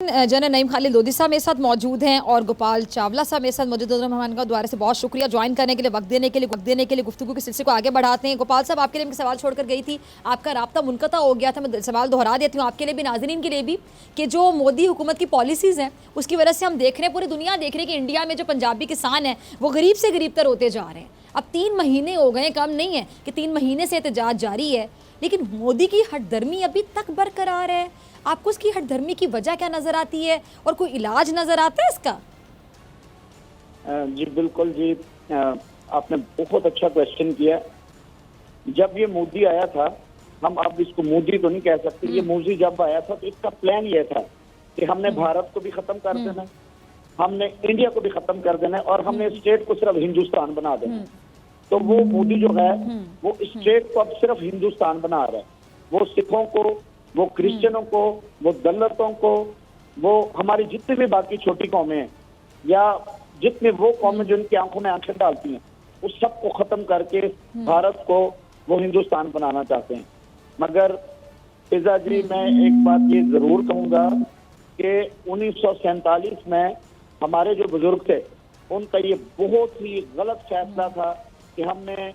General Naeem Khalid Lodhi साहब मेरे साथ मौजूद हैं और गोपाल चावला साहब मेरे साथ मौजूद हैं। मेहमान का द्वारा से बहुत शुक्रिया ज्वाइन करने के लिए, वक्त देने के लिए गुफ्तगू के सिलसिले को आगे बढ़ाते हैं। गोपाल साहब, आपके लिए मैं सवाल छोड़कर गई थी, आपका राब्ता मुनक़ता हो गया था। मैं सवाल दोहरा देती हूँ आपके लिए भी, नाज़रीन के लिए भी, कि जो मोदी हुकूमत की पॉलिसीज़ हैं उसकी वजह से हम देख रहे हैं, पूरी दुनिया देख रही है कि इंडिया में जो पंजाबी किसान हैं वो गरीब से गरीब तर होते जा रहे हैं। अब 3 महीने हो गए, कम नहीं है कि 3 महीने से एहतजाज जारी है, लेकिन मोदी की हठधर्मी अभी तक बरकरार है। आपको उसकी हठधर्मी की वजह क्या नजर आती है और कोई इलाज नजर आता है इसका? जी बिल्कुल जी, आपने बहुत अच्छा क्वेश्चन किया। जब ये मोदी आया था, हम अब इसको मोदी तो नहीं कह सकते, ये मोदी जब आया था तो इसका प्लान ये था कि हमने भारत को भी खत्म कर देना, हमने इंडिया को भी खत्म कर देना और हमने स्टेट को सिर्फ हिंदुस्तान बना देना। तो वो मोदी जो है वो स्टेट को अब सिर्फ हिंदुस्तान बना रहा है। वो सिखों को, वो क्रिश्चियनों को, वो दलितों को, वो हमारी जितनी भी बाकी छोटी कौमें हैं या जितने वो कौमें जिनकी आंखों में आंखें डालती हैं, उस सबको खत्म करके भारत को वो हिंदुस्तान बनाना चाहते हैं। मगर फिजा जी, मैं एक बात ये जरूर कहूंगा कि 1947 में हमारे जो बुजुर्ग थे उनका ये बहुत ही गलत फैसला था कि हमने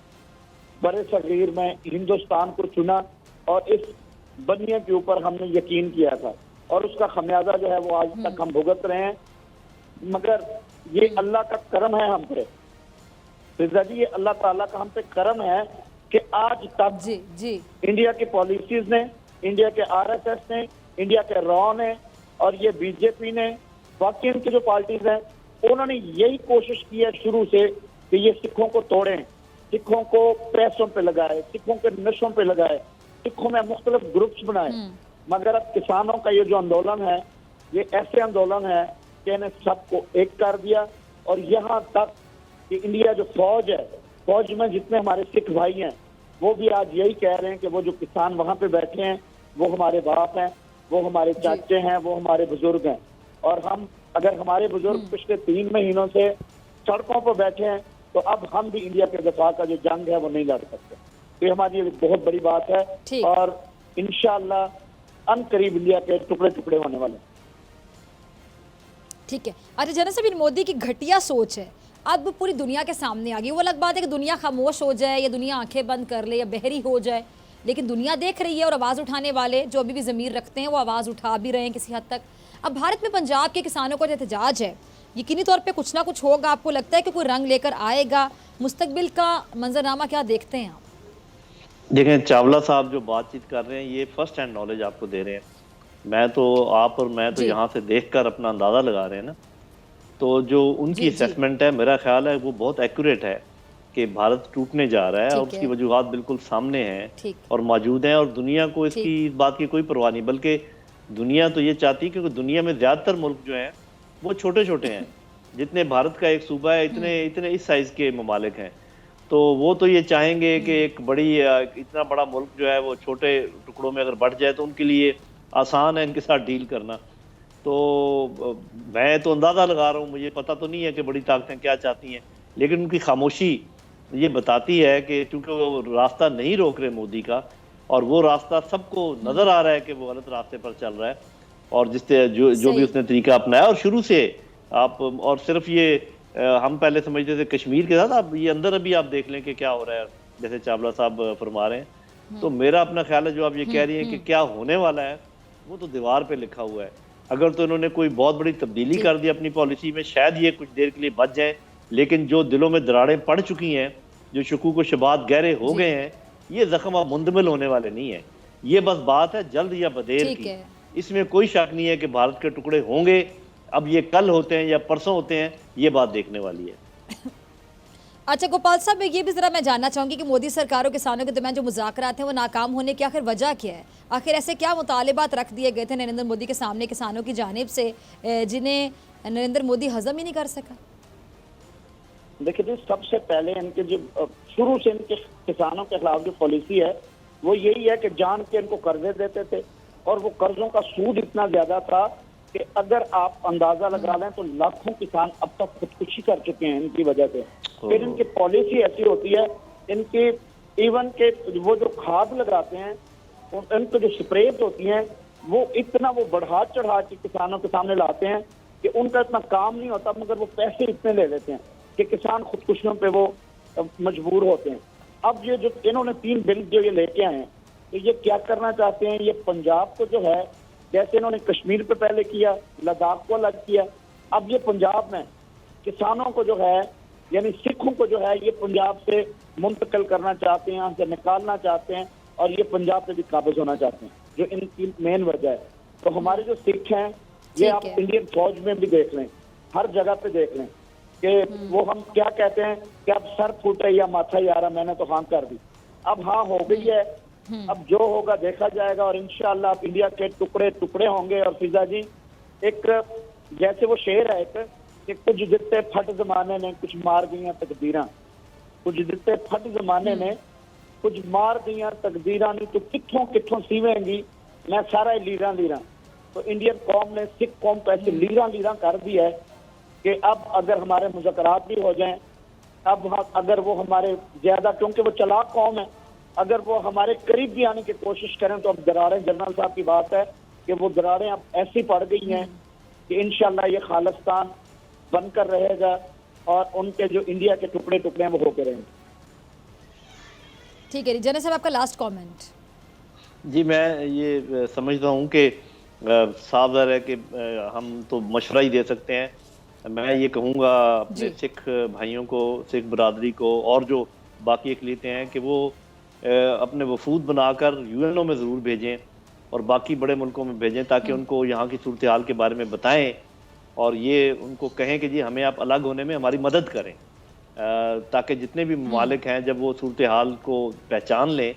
बड़े सगीर में हिंदुस्तान को चुना और इस बनिया के ऊपर हमने यकीन किया था और उसका खमियाजा जो है वो आज तक हम भुगत रहे हैं। मगर ये अल्लाह का करम है हम पे, फिजा जी, ये अल्लाह ताला का हम पे करम है कि आज तक जी इंडिया की पॉलिसीज ने, इंडिया के आरएसएस ने, इंडिया के रॉ ने और ये बीजेपी ने, बाकी इनकी जो पार्टीज हैं, उन्होंने यही कोशिश की है शुरू से कि ये सिखों को तोड़ें, सिखों को प्रेसों पे लगाए, सिखों के नशों पे लगाए, सिखों में मुख्तलिफ ग्रुप्स बनाए। मगर अब किसानों का ये जो आंदोलन है, ये ऐसे आंदोलन है कि इन्हें सबको एक कर दिया। और यहाँ तक कि इंडिया जो फौज है, फौज में जितने हमारे सिख भाई हैं, वो भी आज यही कह रहे हैं कि वो जो किसान वहां पे बैठे हैं वो हमारे बाप हैं, वो हमारे चाचे हैं, वो हमारे बुजुर्ग हैं। और हम, अगर हमारे बुजुर्ग पिछले 3 महीनों से सड़कों पर बैठे हैं, तो अब हम भी इंडिया के दफा का जो जंग है वो नहीं लड़ सकते। तो हमारी बहुत बड़ी बात है और इंशाअल्लाह अनकरीब इंडिया के टुकड़े टुकड़े होने वाले। ठीक है। अच्छा जनरल साहब, मोदी की घटिया सोच है अब पूरी दुनिया के सामने आ गई। वो अलग बात है कि दुनिया खामोश हो जाए या दुनिया आंखें बंद कर ले या बहरी हो जाए, लेकिन दुनिया देख रही है और आवाज़ उठाने वाले जो अभी भी ज़मीर रखते हैं वो आवाज़ उठा भी रहे हैं किसी हद तक। अब भारत में पंजाब के किसानों का जो एहतजाज है, यकीनी तौर पे कुछ ना कुछ होगा। आपको लगता है कि कोई रंग लेकर आएगा? मुस्तकबिल का मंजरनामा क्या देखते हैं आप? देखें, चावला साहब जो बातचीत कर रहे हैं ये फर्स्ट हैंड नॉलेज आपको दे रहे हैं। मैं तो, आप और मैं तो यहाँ से देखकर अपना अंदाजा लगा रहे हैं ना। तो जो उनकी असेसमेंट है, मेरा ख्याल है वो बहुत एक्यूरेट है कि भारत टूटने जा रहा है और उसकी वजूहात बिल्कुल सामने हैं और मौजूद हैं और दुनिया को इसकी बात की कोई परवाह नहीं। बल्कि दुनिया तो ये चाहती है, क्योंकि दुनिया में ज्यादातर मुल्क जो हैं वो छोटे छोटे हैं। जितने भारत का एक सूबा है, इतने इस साइज के ममालिक हैं। तो वो तो ये चाहेंगे कि एक इतना बड़ा मुल्क जो है वो छोटे टुकड़ों में अगर बढ़ जाए तो उनके लिए आसान है इनके साथ डील करना। तो मैं तो अंदाज़ा लगा रहा हूँ, मुझे पता तो नहीं है कि बड़ी ताकतें क्या चाहती हैं, लेकिन उनकी खामोशी ये बताती है कि चूंकि वो रास्ता नहीं रोक रहे मोदी का, और वो रास्ता सबको नज़र आ रहा है कि वो गलत रास्ते पर चल रहा है। और जो भी उसने तरीका अपनाया और शुरू से आप, और सिर्फ ये हम पहले समझते थे कश्मीर के साथ, आप ये अंदर अभी आप देख लें कि क्या हो रहा है, जैसे चावला साहब फरमा रहे हैं। तो मेरा अपना ख्याल है, जो आप ये कह रही हैं कि क्या होने वाला है, वो तो दीवार पे लिखा हुआ है। अगर तो इन्होंने कोई बहुत बड़ी तब्दीली कर दी अपनी पॉलिसी में, शायद ये कुछ देर के लिए बच जाए, लेकिन जो दिलों में दरारें पड़ चुकी हैं, जो शकूक व शुबात गहरे हो गए हैं, ये जख्म अब मुंदमिल होने वाले नहीं है। ये बस बात है जल्द या बदेर की। इसमें कोई शक नहीं है कि भारत के टुकड़े होंगे। अब ये कल होते हैं या परसों होते हैं, ये बात देखने वाली है। अच्छा गोपाल साहब, ये भी ज़रा मैं जानना चाहूँगी कि मोदी सरकार और किसानों के दरमियान जो मुज़ाकरात हैं वो नाकाम होने की आखिर वजह क्या है? आखिर ऐसे क्या मुतालिबात रख दिए गए थे नरेंद्र मोदी के सामने किसानों की जानिब से जिन्हें नरेंद्र मोदी हजम ही नहीं कर सका? देखिए जी, सबसे पहले इनके जो शुरू से इनके किसानों के खिलाफ जो पॉलिसी है वो यही है कि जान के इनको कर्जे देते थे और वो कर्जों का सूद इतना ज्यादा था कि अगर आप अंदाजा लगा लें तो लाखों किसान अब तक खुदकुशी कर चुके हैं इनकी वजह से। फिर इनकी पॉलिसी ऐसी होती है, इनकी इवन के वो जो खाद लगाते हैं, इनकी जो स्प्रेज होती हैं, वो इतना वो बढ़ा चढ़ा के किसानों के सामने लाते हैं कि उनका इतना काम नहीं होता, मगर वो पैसे इतने ले लेते हैं कि किसान खुदकुशियों पे वो मजबूर होते हैं। अब ये जो इन्होंने 3 बिल जो ये लेके आए हैं, तो ये क्या करना चाहते हैं? ये पंजाब को जो है, जैसे इन्होंने कश्मीर पे पहले किया, लद्दाख को अलग किया, अब ये पंजाब में किसानों को जो है, यानी सिखों को जो है, ये पंजाब से मुंतकिल करना चाहते हैं, यहाँ से निकालना चाहते हैं, और ये पंजाब पे भी काबिज होना चाहते हैं, जो इनकी मेन वजह है। तो हमारे जो सिख हैं, ये आप इंडियन फौज में भी देख लें, हर जगह पे देख लें कि वो हम क्या कहते हैं कि अब सर फूटे या माथा ही आ रहा, मैंने तो हाँ कर दी। अब हाँ हो गई है, अब जो होगा देखा जाएगा, और इंशाल्लाह आप इंडिया के टुकड़े टुकड़े होंगे। और फिजा जी, एक जैसे वो शेर है एक कि कुछ जितने फट जमाने ने कुछ मार गई तकदीरां, कुछ जितने फट जमाने ने कुछ मार गई तकदीरां, नहीं तो कित्थों कित्थों सीवेंगी मैं सारा लीरा लीरा। तो इंडियन कौम ने सिख कौम को ऐसे लीरा लीरा कर दिया है कि अब अगर हमारे मुज़ाकरात भी हो जाएं, अब अगर वो हमारे ज्यादा, क्योंकि वो चालाक कौम है, अगर वो हमारे करीब भी आने की कोशिश करें तो अब दरारें, जनरल साहब की बात है कि वो दरारें अब ऐसी पड़ गई हैं कि इंशाल्लाह ये खालिस्तान बनकर रहेगा, और उनके जो इंडिया के टुकड़े टुकड़े हैं वो होकर रहेंगे। ठीक है जनरल साहब, आपका लास्ट कमेंट। जी, मैं ये समझता हूँ कि साफ ज़ाहिर है कि हम तो मशवरा ही दे सकते हैं। मैं ये कहूँगा अपने सिख भाइयों को, सिख बरादरी को, और जो बाकी अक़लीतें हैं कि वो अपने वफूद बनाकर यूएनओ में ज़रूर भेजें और बाकी बड़े मुल्कों में भेजें, ताकि उनको यहाँ की सूरत हाल के बारे में बताएं, और ये उनको कहें कि जी हमें आप अलग होने में हमारी मदद करें, ताकि जितने भी ममालिक हैं जब वो सूरत हाल को पहचान लें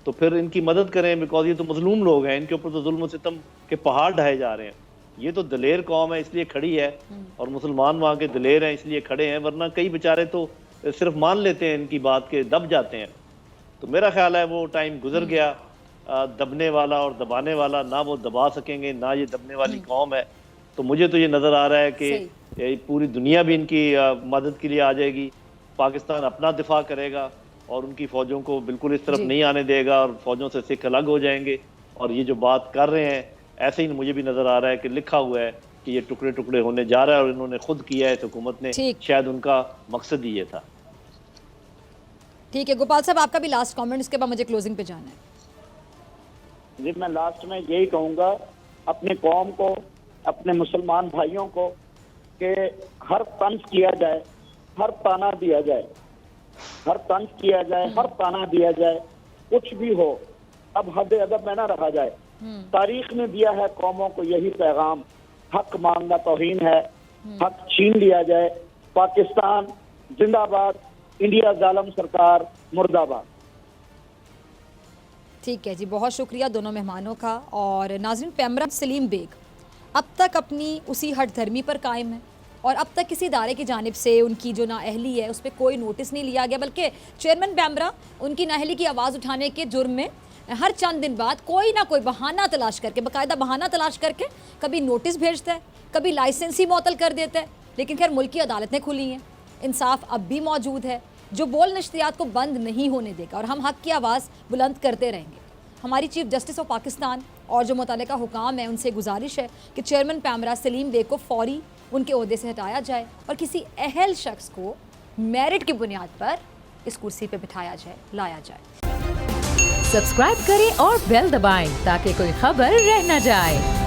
तो फिर इनकी मदद करें। बिकॉज ये तो मजलूम लोग हैं, इनके ऊपर तो जुल्म सितम के पहाड़ ढाए जा रहे हैं। ये तो दलेर कौम है इसलिए खड़ी है, और मुसलमान वहाँ के दलेर हैं इसलिए खड़े हैं, वरना कई बेचारे तो सिर्फ मान लेते हैं इनकी बात के, दब जाते हैं। तो मेरा ख्याल है वो टाइम गुजर गया, दबने वाला और दबाने वाला, ना वो दबा सकेंगे ना ये दबने वाली कौम है। तो मुझे तो ये नज़र आ रहा है कि पूरी दुनिया भी इनकी मदद के लिए आ जाएगी, पाकिस्तान अपना दिफा करेगा और उनकी फ़ौजों को बिल्कुल इस तरफ नहीं आने देगा, और फ़ौजों से सिख अलग हो जाएंगे। और ये जो बात कर रहे हैं, ऐसे ही मुझे भी नज़र आ रहा है कि लिखा हुआ है कि ये टुकड़े टुकड़े होने जा रहा है, और इन्होंने खुद किया है, हुकूमत ने, शायद उनका मकसद ही ये था। ठीक है गोपाल साहब, आपका भी लास्ट कमेंट, इसके बाद मुझे क्लोजिंग पे जाना है। जी, मैं लास्ट में यही कहूँगा अपने कौम को, अपने मुसलमान भाइयों को, कि हर तंज किया जाए, हर ताना दिया जाए, हर तंज किया जाए, हर ताना दिया जाए, कुछ भी हो, अब हद अदब में ना रखा जाए। तारीख ने दिया है कौमों को यही पैगाम, हक मांगना तौहीन है, हक छीन लिया जाए। पाकिस्तान जिंदाबाद, इंडिया जालिम सरकार मुर्दाबाद। ठीक है जी, बहुत शुक्रिया दोनों मेहमानों का। और नाज़रीन, पैमरा सलीम बेग अब तक अपनी उसी हट धर्मी पर कायम है, और अब तक किसी इदारे की जानिब से उनकी जो नाअहली है उस पर कोई नोटिस नहीं लिया गया, बल्कि चेयरमैन पैमरा उनकी नाअहली की आवाज़ उठाने के जुर्म में हर चंद दिन बाद कोई ना कोई बहाना तलाश करके, बाकायदा बहाना तलाश करके, कभी नोटिस भेजता है, कभी लाइसेंस ही मुअत्तल कर देता है। लेकिन खैर मुल्क की अदालतें खुली हैं, इंसाफ अब भी मौजूद है, जो बोल नश्तियात को बंद नहीं होने देगा, और हम हक़ की आवाज़ बुलंद करते रहेंगे। हमारी चीफ जस्टिस ऑफ पाकिस्तान और जो मुतल्लिका हुकाम है उनसे गुजारिश है कि चेयरमैन पैमरा सलीम बेग को फौरी उनके ओहदे से हटाया जाए, और किसी अहल शख्स को मेरिट की बुनियाद पर इस कुर्सी पर बिठाया जाए, लाया जाए। सब्सक्राइब करें और बेल दबाएं ताकि कोई खबर रह न जाए।